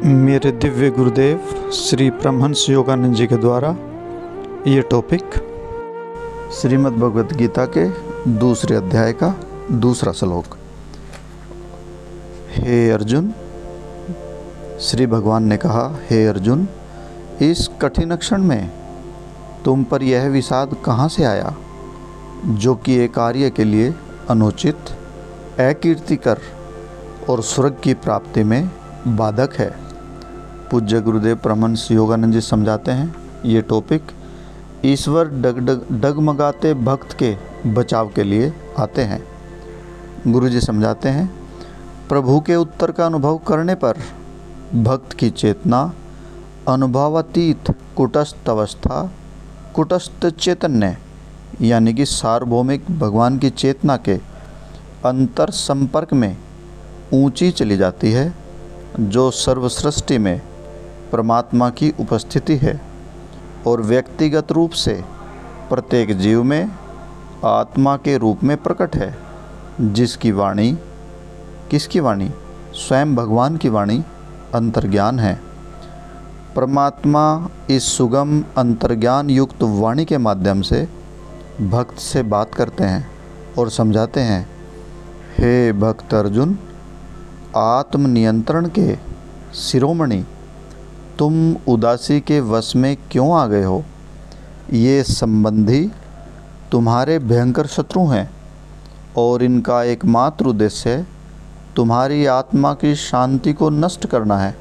मेरे दिव्य गुरुदेव श्री परमहंस योगानंद जी के द्वारा ये टॉपिक श्रीमद् भगवद गीता के दूसरे अध्याय का दूसरा श्लोक। हे अर्जुन, श्री भगवान ने कहा, हे अर्जुन, इस कठिन क्षण में तुम पर यह विषाद कहाँ से आया जो कि एक कार्य के लिए अनुचित, अकीर्तिकर और स्वर्ग की प्राप्ति में बाधक है। पूज्य गुरुदेव परमहंस योगानंद जी समझाते हैं, ये टॉपिक ईश्वर डगमगाते भक्त के बचाव के लिए आते हैं। गुरु जी समझाते हैं, प्रभु के उत्तर का अनुभव करने पर भक्त की चेतना अनुभवातीत कुटस्थ अवस्था, कुटस्थ चैतन्य यानी कि सार्वभौमिक भगवान की चेतना के अंतर संपर्क में ऊंची चली जाती है, जो सर्वसृष्टि में परमात्मा की उपस्थिति है और व्यक्तिगत रूप से प्रत्येक जीव में आत्मा के रूप में प्रकट है, जिसकी वाणी, किसकी वाणी? स्वयं भगवान की वाणी अंतर्ज्ञान है। परमात्मा इस सुगम अंतर्ज्ञान युक्त वाणी के माध्यम से भक्त से बात करते हैं और समझाते हैं, हे भक्त अर्जुन, आत्मनियंत्रण के शिरोमणि, तुम उदासी के वश में क्यों आ गए हो? ये संबंधी तुम्हारे भयंकर शत्रु हैं और इनका एकमात्र उद्देश्य तुम्हारी आत्मा की शांति को नष्ट करना है।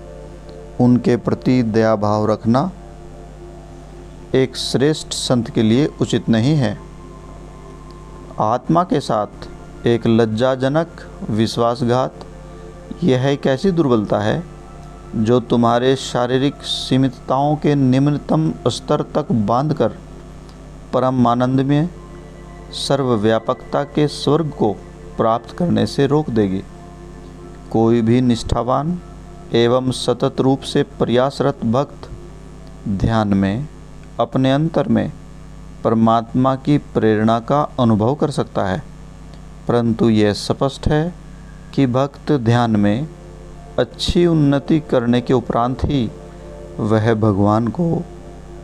उनके प्रति दया भाव रखना एक श्रेष्ठ संत के लिए उचित नहीं है। आत्मा के साथ एक लज्जाजनक विश्वासघात यह एक ऐसी दुर्बलता है जो तुम्हारे शारीरिक सीमितताओं के निम्नतम स्तर तक बांधकर परम आनंद में सर्वव्यापकता के स्वर्ग को प्राप्त करने से रोक देगी। कोई भी निष्ठावान एवं सतत रूप से प्रयासरत भक्त ध्यान में अपने अंतर में परमात्मा की प्रेरणा का अनुभव कर सकता है, परंतु यह स्पष्ट है कि भक्त ध्यान में अच्छी उन्नति करने के उपरांत ही वह भगवान को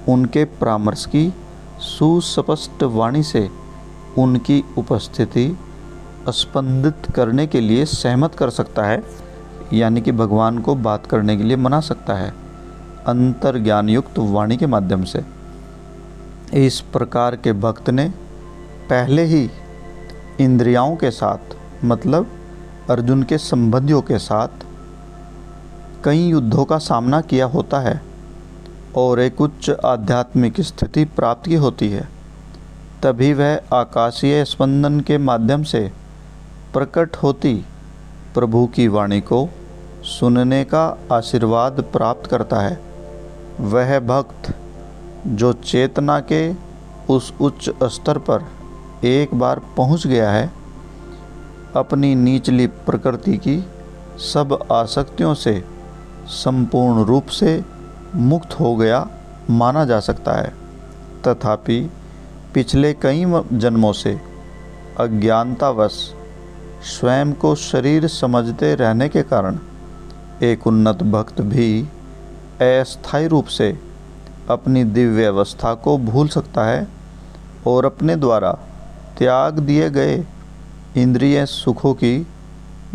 उनके परामर्श की सुस्पष्ट वाणी से उनकी उपस्थिति स्पंदित करने के लिए सहमत कर सकता है, यानी कि भगवान को बात करने के लिए मना सकता है अंतर ज्ञान युक्त वाणी के माध्यम से। इस प्रकार के भक्त ने पहले ही इंद्रियों के साथ, मतलब अर्जुन के संबंधियों के साथ कई युद्धों का सामना किया होता है और एक उच्च आध्यात्मिक स्थिति प्राप्त की होती है। तभी वह आकाशीय स्पंदन के माध्यम से प्रकट होती प्रभु की वाणी को सुनने का आशीर्वाद प्राप्त करता है। वह भक्त जो चेतना के उस उच्च स्तर पर एक बार पहुंच गया है, अपनी निचली प्रकृति की सब आसक्तियों से संपूर्ण रूप से मुक्त हो गया माना जा सकता है। तथापि पिछले कई जन्मों से अज्ञानतावश स्वयं को शरीर समझते रहने के कारण एक उन्नत भक्त भी अस्थायी रूप से अपनी दिव्य अवस्था को भूल सकता है और अपने द्वारा त्याग दिए गए इंद्रिय सुखों की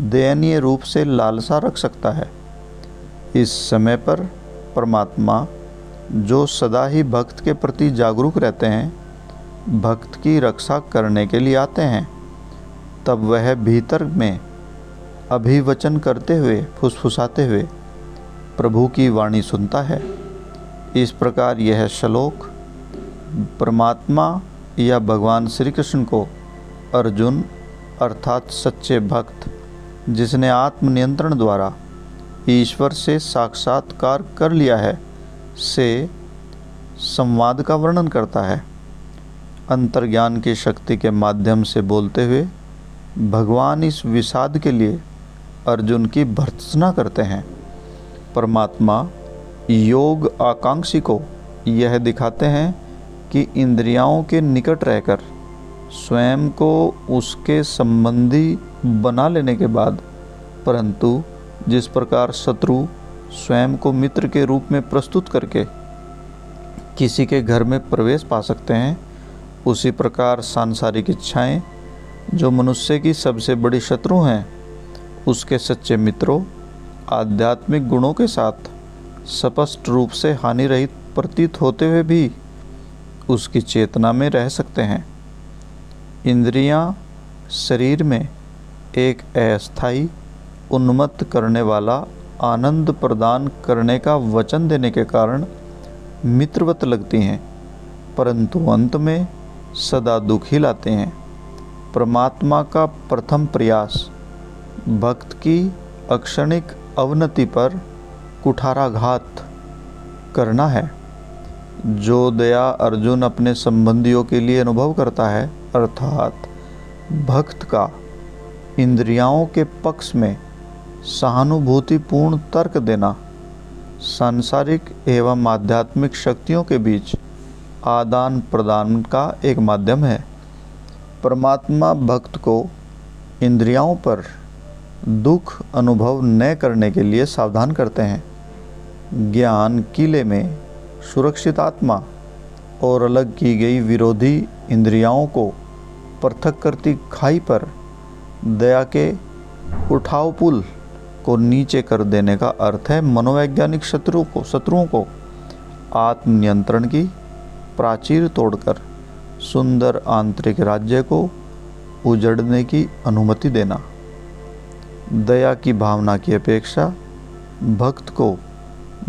दयनीय रूप से लालसा रख सकता है। इस समय पर परमात्मा, जो सदा ही भक्त के प्रति जागरूक रहते हैं, भक्त की रक्षा करने के लिए आते हैं। तब वह भीतर में अभिवचन करते हुए, फुसफुसाते हुए प्रभु की वाणी सुनता है। इस प्रकार यह श्लोक परमात्मा या भगवान श्री कृष्ण को अर्जुन अर्थात सच्चे भक्त, जिसने आत्मनियंत्रण द्वारा ईश्वर से साक्षात्कार कर लिया है, से संवाद का वर्णन करता है। अंतर्ज्ञान की शक्ति के माध्यम से बोलते हुए भगवान इस विषाद के लिए अर्जुन की भर्त्सना करते हैं। परमात्मा योग आकांक्षी को यह दिखाते हैं कि इंद्रियों के निकट रहकर स्वयं को उसके संबंधी बना लेने के बाद, परंतु जिस प्रकार शत्रु स्वयं को मित्र के रूप में प्रस्तुत करके किसी के घर में प्रवेश पा सकते हैं, उसी प्रकार सांसारिक इच्छाएं, जो मनुष्य की सबसे बड़ी शत्रु हैं, उसके सच्चे मित्रों आध्यात्मिक गुणों के साथ स्पष्ट रूप से हानि रहित प्रतीत होते हुए भी उसकी चेतना में रह सकते हैं। इंद्रियां शरीर में एक अस्थायी उन्मत्त करने वाला आनंद प्रदान करने का वचन देने के कारण मित्रवत लगती हैं, परंतु अंत में सदा दुख ही लाते हैं। परमात्मा का प्रथम प्रयास भक्त की अक्षणिक अवनति पर कुठाराघात करना है। जो दया अर्जुन अपने संबंधियों के लिए अनुभव करता है, अर्थात भक्त का इंद्रियाओं के पक्ष में सहानुभूतिपूर्ण तर्क देना, सांसारिक एवं आध्यात्मिक शक्तियों के बीच आदान प्रदान का एक माध्यम है। परमात्मा भक्त को इंद्रियों पर दुख अनुभव न करने के लिए सावधान करते हैं। ज्ञान किले में सुरक्षित आत्मा और अलग की गई विरोधी इंद्रियों को पृथक करती खाई पर दया के उठाव पुल को नीचे कर देने का अर्थ है मनोवैज्ञानिक शत्रुओं को आत्मनियंत्रण की प्राचीर तोड़कर सुंदर आंतरिक राज्य को उजड़ने की अनुमति देना। दया की भावना की अपेक्षा भक्त को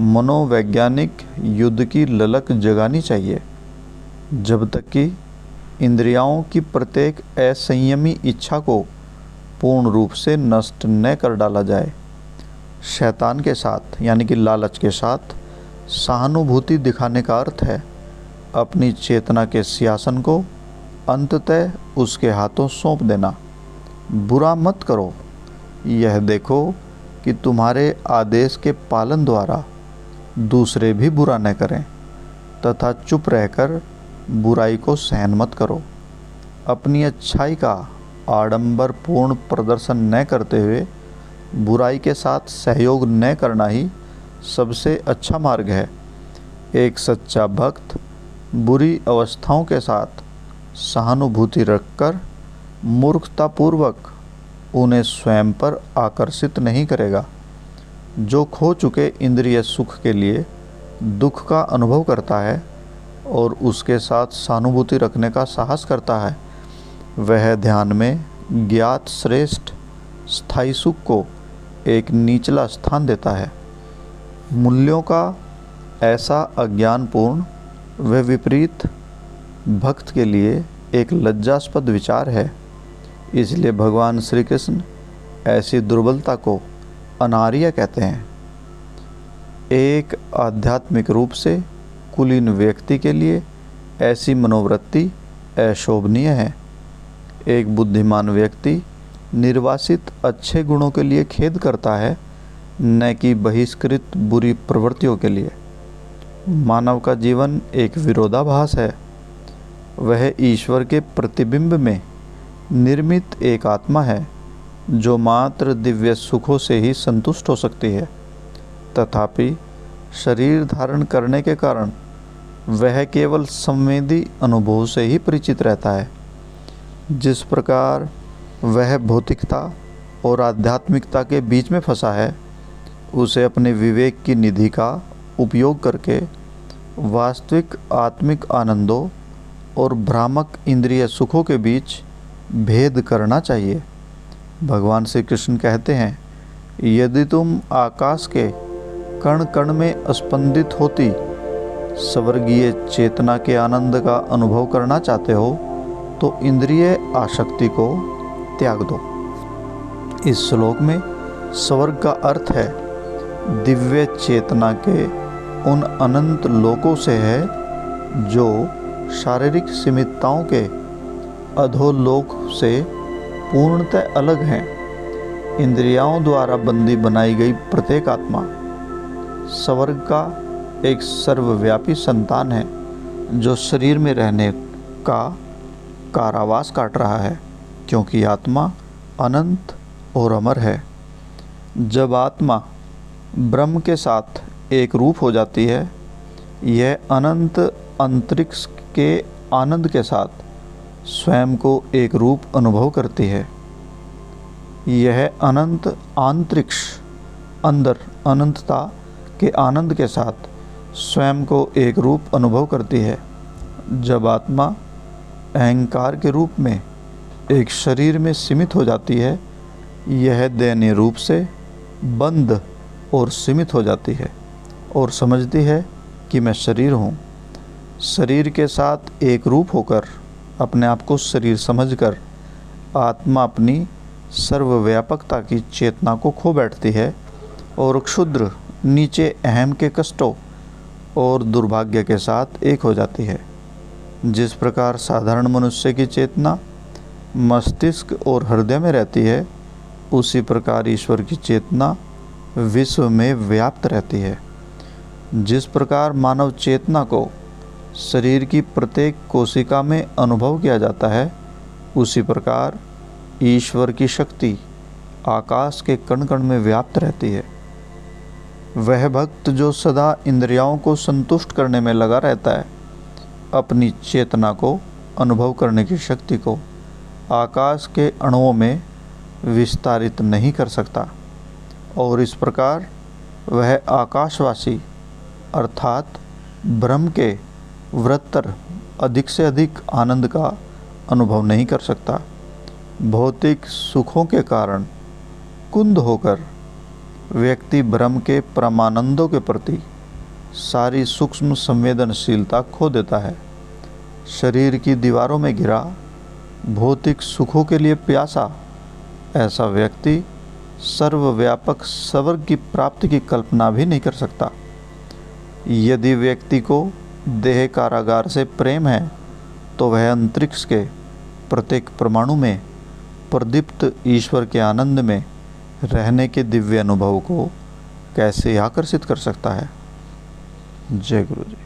मनोवैज्ञानिक युद्ध की ललक जगानी चाहिए। जब तक कि इंद्रियों की प्रत्येक असंयमी इच्छा को पूर्ण रूप से नष्ट न कर डाला जाए। शैतान के साथ यानी कि लालच के साथ सहानुभूति दिखाने का अर्थ है अपनी चेतना के सिंहासन को अंततः उसके हाथों सौंप देना। बुरा मत करो, यह देखो कि तुम्हारे आदेश के पालन द्वारा दूसरे भी बुरा न करें, तथा चुप रहकर बुराई को सहन मत करो। अपनी अच्छाई का आडंबरपूर्ण प्रदर्शन न करते हुए बुराई के साथ सहयोग न करना ही सबसे अच्छा मार्ग है। एक सच्चा भक्त बुरी अवस्थाओं के साथ सहानुभूति रखकर मूर्खतापूर्वक उन्हें स्वयं पर आकर्षित नहीं करेगा। जो खो चुके इंद्रिय सुख के लिए दुख का अनुभव करता है और उसके साथ सहानुभूति रखने का साहस करता है, वह ध्यान में ज्ञात श्रेष्ठ स्थायी सुख को एक निचला स्थान देता है। मूल्यों का ऐसा अज्ञानपूर्ण व विपरीत भक्त के लिए एक लज्जास्पद विचार है। इसलिए भगवान श्री कृष्ण ऐसी दुर्बलता को अनार्य कहते हैं। एक आध्यात्मिक रूप से कुलीन व्यक्ति के लिए ऐसी मनोवृत्ति अशोभनीय है। एक बुद्धिमान व्यक्ति निर्वासित अच्छे गुणों के लिए खेद करता है, न कि बहिष्कृत बुरी प्रवृत्तियों के लिए। मानव का जीवन एक विरोधाभास है। वह ईश्वर के प्रतिबिंब में निर्मित एक आत्मा है जो मात्र दिव्य सुखों से ही संतुष्ट हो सकती है। तथापि शरीर धारण करने के कारण वह केवल संवेदी अनुभव से ही परिचित रहता है। जिस प्रकार वह भौतिकता और आध्यात्मिकता के बीच में फंसा है, उसे अपने विवेक की निधि का उपयोग करके वास्तविक आत्मिक आनंदों और भ्रामक इंद्रिय सुखों के बीच भेद करना चाहिए। भगवान श्री कृष्ण कहते हैं, यदि तुम आकाश के कण कण में स्पंदित होती स्वर्गीय चेतना के आनंद का अनुभव करना चाहते हो तो इंद्रिय आसक्ति को त्याग दो। इस श्लोक में स्वर्ग का अर्थ है दिव्य चेतना के उन अनंत लोकों से है जो शारीरिक सीमितताओं के अधोलोक से पूर्णतः अलग हैं। इंद्रियों द्वारा बंदी बनाई गई प्रत्येक आत्मा स्वर्ग का एक सर्वव्यापी संतान है जो शरीर में रहने का कारावास काट रहा है, क्योंकि आत्मा अनंत और अमर है। जब आत्मा ब्रह्म के साथ एक रूप हो जाती है, यह अनंत अंतरिक्ष के आनंद के साथ स्वयं को एक रूप अनुभव करती है। यह अनंत अंतरिक्ष अंदर अनंतता के आनंद के साथ स्वयं को एक रूप अनुभव करती है। जब आत्मा अहंकार के रूप में एक शरीर में सीमित हो जाती है, यह दैन्य रूप से बंद और सीमित हो जाती है और समझती है कि मैं शरीर हूँ। शरीर के साथ एक रूप होकर अपने आप को शरीर समझकर आत्मा अपनी सर्वव्यापकता की चेतना को खो बैठती है और क्षुद्र नीचे अहम के कष्टों और दुर्भाग्य के साथ एक हो जाती है। जिस प्रकार साधारण मनुष्य की चेतना मस्तिष्क और हृदय में रहती है, उसी प्रकार ईश्वर की चेतना विश्व में व्याप्त रहती है। जिस प्रकार मानव चेतना को शरीर की प्रत्येक कोशिका में अनुभव किया जाता है, उसी प्रकार ईश्वर की शक्ति आकाश के कण कण में व्याप्त रहती है। वह भक्त जो सदा इंद्रियों को संतुष्ट करने में लगा रहता है, अपनी चेतना को अनुभव करने की शक्ति को आकाश के अणुओं में विस्तारित नहीं कर सकता और इस प्रकार वह आकाशवासी अर्थात ब्रह्म के वृत्तर अधिक से अधिक आनंद का अनुभव नहीं कर सकता। भौतिक सुखों के कारण कुंद होकर व्यक्ति ब्रह्म के परमानंदों के प्रति सारी सूक्ष्म संवेदनशीलता खो देता है। शरीर की दीवारों में घिरा भौतिक सुखों के लिए प्यासा ऐसा व्यक्ति सर्वव्यापक स्वर्ग की प्राप्ति की कल्पना भी नहीं कर सकता। यदि व्यक्ति को देह कारागार से प्रेम है, तो वह अंतरिक्ष के प्रत्येक परमाणु में प्रदीप्त ईश्वर के आनंद में रहने के दिव्य अनुभव को कैसे आकर्षित कर सकता है। जय गुरु जी।